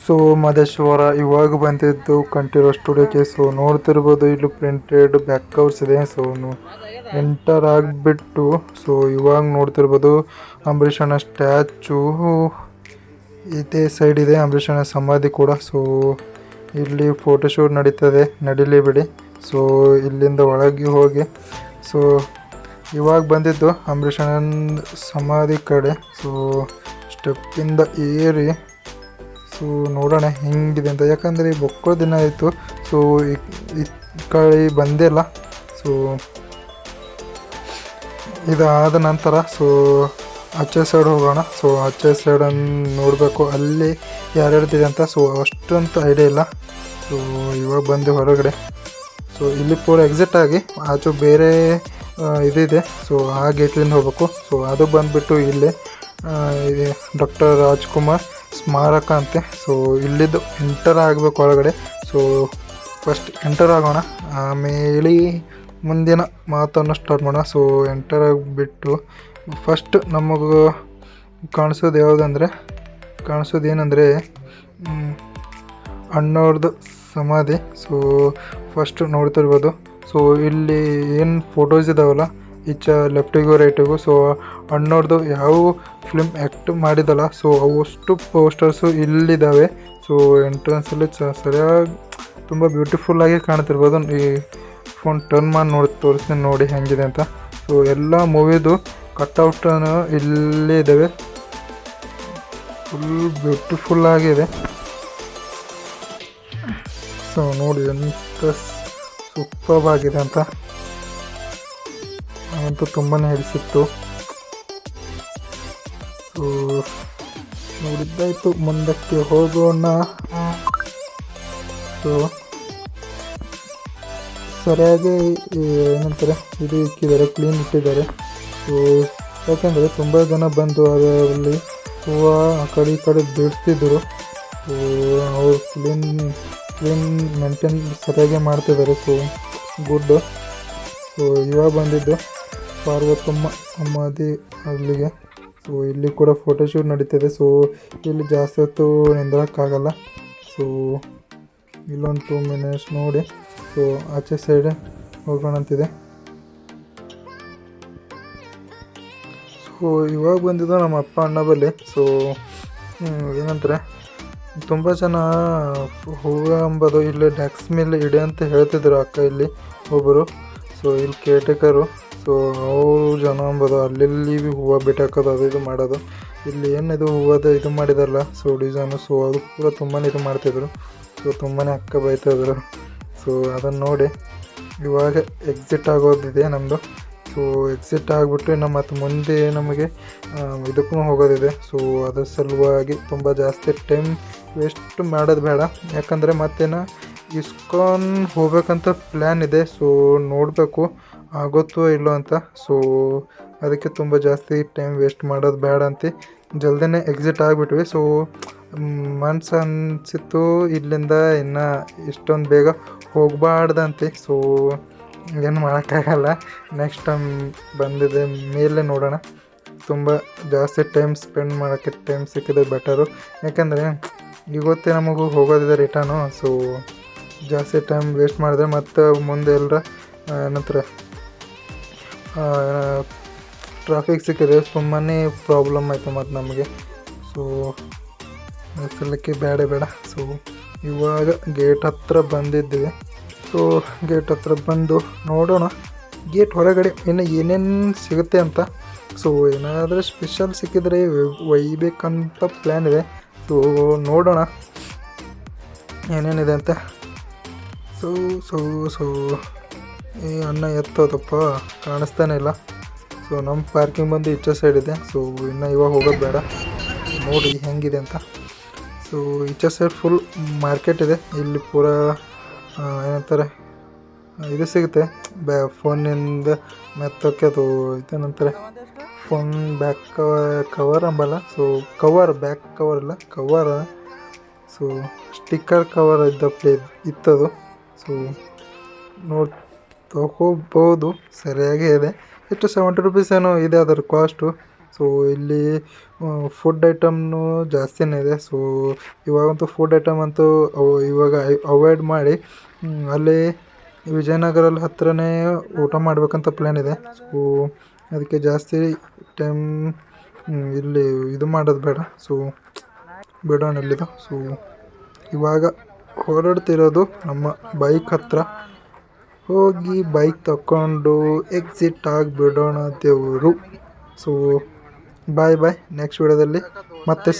So Mahadeshwara ಇವಾಗ ಬಂದಿದ್ದು Kanteerava ಸ್ಟುಡಿಯೋಕ್ಕೆ. So ನೋಡ್ತಿರ್ಬೋದು ಇಲ್ಲಿ ಪ್ರಿಂಟೆಡ್ ಬ್ಯಾಕ್ ಕವರ್ಸ್ ಇದೆ. ಸೊ ಎಂಟರ್ ಆಗಿಬಿಟ್ಟು ಸೊ ಇವಾಗ ನೋಡ್ತಿರ್ಬೋದು ಅಂಬರೀಷ್ ಅಣ್ಣ ಸ್ಟ್ಯಾಚು ಇದೇ ಸೈಡ್ ಇದೆ, ಅಂಬರೀಷ್ ಅಣ್ಣ ಸಮಾಧಿ ಕೂಡ. ಸೊ ಇಲ್ಲಿ ಫೋಟೋಶೂಟ್ ನಡೀತದೆ, ನಡೀಲಿ ಬಿಡಿ. ಸೊ ಇಲ್ಲಿಂದ ಒಳಗೆ ಹೋಗಿ ಸೊ ಇವಾಗ ಬಂದಿದ್ದು ಅಂಬರೀಷ್ ಅಣ್ಣನ ಸಮಾಧಿ ಕಡೆ. ಸೊ ಸ್ಟೆಪ್ಪಿಂದ ಏರಿ ಸೊ ನೋಡೋಣ ಹೆಂಗಿದೆ ಅಂತ, ಯಾಕಂದರೆ ಬೊಕ್ಕೋ ದಿನ ಆಯಿತು. ಸೊ ಈ ಕಡೆ ಬಂದಿಲ್ಲ. ಸೊ ಇದಾದ ನಂತರ ಸೊ ಆಚೆ ಸೈಡ್ ಹೋಗೋಣ. ಸೊ ಆಚೆ ಸೈಡನ್ನು ನೋಡಬೇಕು ಅಲ್ಲಿ ಯಾರ್ಯಾರ್ದಿದೆ ಅಂತ. ಸೊ ಅಷ್ಟಂತ ಐಡಿಯಾ ಇಲ್ಲ. ಸೊ ಇವಾಗ ಬಂದು ಹೊರಗಡೆ. ಸೊ ಇಲ್ಲಿ ಪೂರ ಎಕ್ಸಿಟ್ ಆಗಿ ಆಚೆ ಬೇರೆ ಇದಿದೆ. ಸೊ ಆ ಗೇಟ್ಲಿಂದ ಹೋಗ್ಬೇಕು. ಸೊ ಅದು ಬಂದುಬಿಟ್ಟು ಇಲ್ಲಿ ಡಾಕ್ಟರ್ ರಾಜ್ಕುಮಾರ್ ಸ್ಮಾರಕ ಅಂತೆ. ಸೊ ಇಲ್ಲಿದ್ದು ಎಂಟರ್ ಆಗಬೇಕು ಒಳಗಡೆ. ಸೊ ಫಸ್ಟ್ ಎಂಟರ್ ಆಗೋಣ, ಆಮೇಲೆ ಮುಂದಿನ ಮಾತನ್ನು ಸ್ಟಾರ್ಟ್ ಮಾಡೋಣ. ಸೊ ಎಂಟರ್ ಆಗಿಬಿಟ್ಟು ಫಸ್ಟ್ ನಮಗೆ ಕಾಣಿಸೋದು ಏನಂದರೆ ಅಣ್ಣವ್ರದ್ದು ಸಮಾಧಿ. ಸೊ ಫಸ್ಟ್ ನೋಡ್ತಿರ್ಬೋದು. ಸೊ ಇಲ್ಲಿ ಏನು ಫೋಟೋಸ್ ಇದಾವಲ್ಲ ಈಚ ಲೆಫ್ಟಿಗೂ ರೈಟಿಗೂ, ಸೊ ಅಣ್ಣವ್ರದ್ದು ಯಾವ ಫಿಲ್ಮ್ ಆ್ಯಕ್ಟ್ ಮಾಡಿದಲ್ಲ ಸೊ ಅವಷ್ಟು ಪೋಸ್ಟರ್ಸು ಇಲ್ಲಿದ್ದಾವೆ. ಸೊ ಎಂಟ್ರೆನ್ಸಲ್ಲಿ ಸರಿಯಾಗಿ ತುಂಬ ಬ್ಯೂಟಿಫುಲ್ಲಾಗಿ ಕಾಣ್ತಿರ್ಬೋದು. ಈ ಫೋನ್ ಟರ್ನ್ ಮಾಡಿ ತೋರಿಸ್ತೀನಿ ನೋಡಿ ಹೆಂಗಿದೆ ಅಂತ. ಸೊ ಎಲ್ಲ ಮೂವಿದು ಕಟ್ಔಟನ್ನು ಇಲ್ಲೇ ಇದ್ದಾವೆ. ಫುಲ್ ಬ್ಯೂಟಿಫುಲ್ಲಾಗಿದೆ. ಸೊ ನೋಡಿ ಎಂತ ಸೂಪರ್ ಆಗಿದೆ ಅಂತ ಅಂತೂ ತುಂಬಾ ಹಿಡಿಸಿತ್ತು. ಸೊ ನೋಡಿದ್ದಾಯಿತು, ಮುಂದಕ್ಕೆ ಹೋಗೋಣ. ಸೊ ಸರಿಯಾಗಿ ಏನಂತಾರೆ ಇದು ಇಕ್ಕಿದ್ದಾರೆ, ಕ್ಲೀನ್ ಇಟ್ಟಿದ್ದಾರೆ. ಸೊ ಯಾಕೆಂದರೆ ತುಂಬ ಜನ ಬಂದು ಅದರಲ್ಲಿ ಹೂವು ಆ ಕಡೆ ಈ ಕಡೆ ಬಿಡ್ತಿದ್ದರು. ಸೊ ಅವರು ಕ್ಲೀನ್ ಮೇಂಟೈನ್ ಸರಿಯಾಗಿ ಮಾಡ್ತಿದ್ದಾರೆ. So good. ಸೊ ಇವಾಗ ಬಂದಿದ್ದು ಪಾರ್ವತಮ್ಮ ಸಮಾಧಿ ಅಲ್ಲಿಗೆ. ಸೊ ಇಲ್ಲಿ ಕೂಡ ಫೋಟೋಶೂಟ್ ನಡೀತಿದೆ. ಸೊ ಇಲ್ಲಿ ಜಾಸ್ತಿ ಹೊತ್ತು ನಿಂದ್ರಕ್ಕಾಗಲ್ಲ. ಸೊ ಇಲ್ಲೊಂದು 2 ಮಿನಿಟ್ಸ್ ನೋಡಿ. ಸೊ ಆಚೆ ಸೈಡ್ ಹೋಗೋಣ ಅಂತಿದೆ. ಸೊ ಇವಾಗ ಬಂದಿದ್ದು ನಮ್ಮ ಅಪ್ಪ ಅಣ್ಣ ಬಲ್ಲಿ. ಸೊ ಏನಂತಾರೆ ತುಂಬ ಜನ ಹೂವು ಅಂಬೋದು ಇಲ್ಲಿ ಡ್ಯಾಕ್ಸ್ ಮೇಲೆ ಇಡೆ ಅಂತ ಹೇಳ್ತಿದ್ರು ಅಕ್ಕ ಇಲ್ಲಿ ಒಬ್ಬರು. ಸೊ ಇಲ್ಲಿ ಕೇರ್ಟೇಕರು. ಸೊ ಅವರು ಜನ ಅಂಬೋದು ಅಲ್ಲಿ ಹೂವು ಬಿಟ್ಟು ಹಾಕೋದು ಅದು ಇದು ಮಾಡೋದು. ಇಲ್ಲಿ ಏನಿದು ಹೂವದ ಇದು ಮಾಡಿದಾರಲ್ಲ ಸೊ ಡಿಸೈನು, ಸೊ ಅದು ಪೂರ ತುಂಬಾ ಇದು ಮಾಡ್ತಿದ್ರು. ಸೊ ತುಂಬಾ ಅಕ್ಕ ಬೈತಾಯಿದ್ರು. ಸೊ ಅದನ್ನು ನೋಡಿ ಇವಾಗ ಎಕ್ಸಿಟ್ ಆಗೋದಿದೆ ನಮ್ಮದು. ಸೊ ಎಕ್ಸಿಟ್ ಆಗಿಬಿಟ್ಟು ಇನ್ನು ಮತ್ತು ಮುಂದೆ ನಮಗೆ ಇದಕ್ಕೂ ಹೋಗೋದಿದೆ. ಸೊ ಅದ್ರ ಸಲುವಾಗಿ ತುಂಬ ಜಾಸ್ತಿ ಟೈಮ್ ವೇಸ್ಟ್ ಮಾಡೋದು ಬೇಡ, ಯಾಕಂದರೆ ಮತ್ತೇನು ಇಸ್ಕಾನ್ ಹೋಗ್ಬೇಕಂತ ಪ್ಲ್ಯಾನ್ ಇದೆ. ಸೊ ನೋಡಬೇಕು ಆಗುತ್ತೋ ಇಲ್ಲೋ ಅಂತ. ಸೊ ಅದಕ್ಕೆ ತುಂಬ ಜಾಸ್ತಿ ಟೈಮ್ ವೇಸ್ಟ್ ಮಾಡೋದು ಬೇಡ ಅಂತ ಜಲ್ದಿನೇ ಎಕ್ಸಿಟ್ ಆಗಿಬಿಟ್ವಿ. ಸೊ ಮನ್ಸು ಅನಿಸಿತ್ತು ಇಲ್ಲಿಂದ ಇನ್ನು ಇಷ್ಟೊಂದು ಬೇಗ ಹೋಗಬಾರ್ದಂತೆ. ಸೊ ಏನು ಮಾಡೋಕ್ಕಾಗಲ್ಲ, ನೆಕ್ಸ್ಟ್ ಟೈಮ್ ಬಂದಿದೆ ಮೇಲೆ ನೋಡೋಣ. ತುಂಬ ಜಾಸ್ತಿ ಟೈಮ್ ಸ್ಪೆಂಡ್ ಮಾಡೋಕ್ಕೆ ಟೈಮ್ ಸಿಕ್ಕಿದೆ ಬೆಟರು, ಯಾಕಂದರೆ ಇವತ್ತೇ ನಮಗೂ ಹೋಗೋದಿದೆ ರಿಟರ್ನು. ಸೊ ಜಾಸ್ತಿ ಟೈಮ್ ವೇಸ್ಟ್ ಮಾಡಿದ್ರೆ ಮತ್ತು ಮುಂದೆ ಎಲ್ಲರ ಏನಂತಾರೆ ಟ್ರಾಫಿಕ್ ಸಿಕ್ಕಿದ್ರೆ ತುಂಬಾ ಪ್ರಾಬ್ಲಮ್ ಆಯಿತು ಮತ್ತು ನಮಗೆ. ಸೊ ಸಲಕ್ಕೆ ಬೇಡ. ಸೊ ಇವಾಗ ಗೇಟ್ ಹತ್ರ ಬಂದಿದ್ದೀವಿ. ಸೊ ಗೇಟ್ ಹತ್ರ ಬಂದು ನೋಡೋಣ ಗೇಟ್ ಹೊರಗಡೆ ಇನ್ನು ಏನೇನು ಸಿಗುತ್ತೆ ಅಂತ. ಸೊ ಏನಾದರೂ ಸ್ಪೆಷಲ್ ಸಿಕ್ಕಿದರೆ ಒಯ್ಬೇಕಂತ ಪ್ಲ್ಯಾನ್ ಇದೆ. ಸೊ ನೋಡೋಣ ಏನೇನಿದೆ ಅಂತ. ಸೊ ಈ ಅಣ್ಣ ಎತ್ತೋದಪ್ಪ ಕಾಣಿಸ್ತಾನೆ ಇಲ್ಲ. ಸೊ ನಮ್ಮ ಪಾರ್ಕಿಂಗ್ ಬಂದು ಈಚೆ ಸೈಡ್ ಇದೆ. ಸೊ ಇನ್ನು ಇವಾಗ ಹೋಗೋದು ಬೇಡ, ನೋಡಿ ಹೆಂಗಿದೆ ಅಂತ. ಸೊ ಈಚೆ ಸೈಡ್ ಫುಲ್ ಮಾರ್ಕೆಟ್ ಇದೆ. ಇಲ್ಲಿ ಪೂರ ಏನಂತಾರೆ ಇದು ಸಿಗುತ್ತೆ ಫೋನಿಂದ ಮೆತ್ತೋಕ್ಕೆ, ಅದು ಇದೇನಂತಾರೆ ಫೋನ್ ಬ್ಯಾಕ್ ಕವರ್ ಅಂಬಲ್ಲ. ಸೊ ಬ್ಯಾಕ್ ಕವರ್ ಇಲ್ಲ ಕವರ್. ಸೊ ಸ್ಟಿಕ್ಕರ್ ಕವರ್ ಇತ್ತದು. ಸೊ ತಗೋಬೋದು, ಸರಿಯಾಗೇ ಇದೆ. ಎಷ್ಟು 70 ರೂಪೀಸ್ ಏನೋ ಇದೆ ಅದರ ಕಾಸ್ಟು. ಸೊ ಇಲ್ಲಿ ಫುಡ್ ಐಟಮ್ನು ಜಾಸ್ತಿನೇ ಇದೆ. ಸೊ ಇವಾಗಂತೂ ಫುಡ್ ಐಟಮ್ ಅಂತೂ ಇವಾಗ ಅವಾಯ್ಡ್ ಮಾಡಿ ಅಲ್ಲಿ ವಿಜಯನಗರಲ್ಲಿ ಹತ್ರನೇ ಊಟ ಮಾಡಬೇಕಂತ ಪ್ಲ್ಯಾನ್ ಇದೆ. ಸೊ ಅದಕ್ಕೆ ಜಾಸ್ತಿ ಟೈಮ್ ಇಲ್ಲಿ ಇದು ಮಾಡೋದು ಬೇಡ. ಸೊ ಬಿಡೋಣ ಇಲ್ಲಿದು. ಸೊ ಇವಾಗ ಹೊರಡ್ತಿರೋದು ನಮ್ಮ ಬೈಕ್ ಹತ್ರ. ಹೋಗಿ ಬೈಕ್ ತಗೊಂಡು ಎಕ್ಸಿಟ್ ಆಗಿಬಿಡೋಣ ದೇವರು. ಸೊ ಬಾಯ್ ನೆಕ್ಸ್ಟ್ ವಿಡಿಯೋದಲ್ಲಿ ಮತ್ತೆ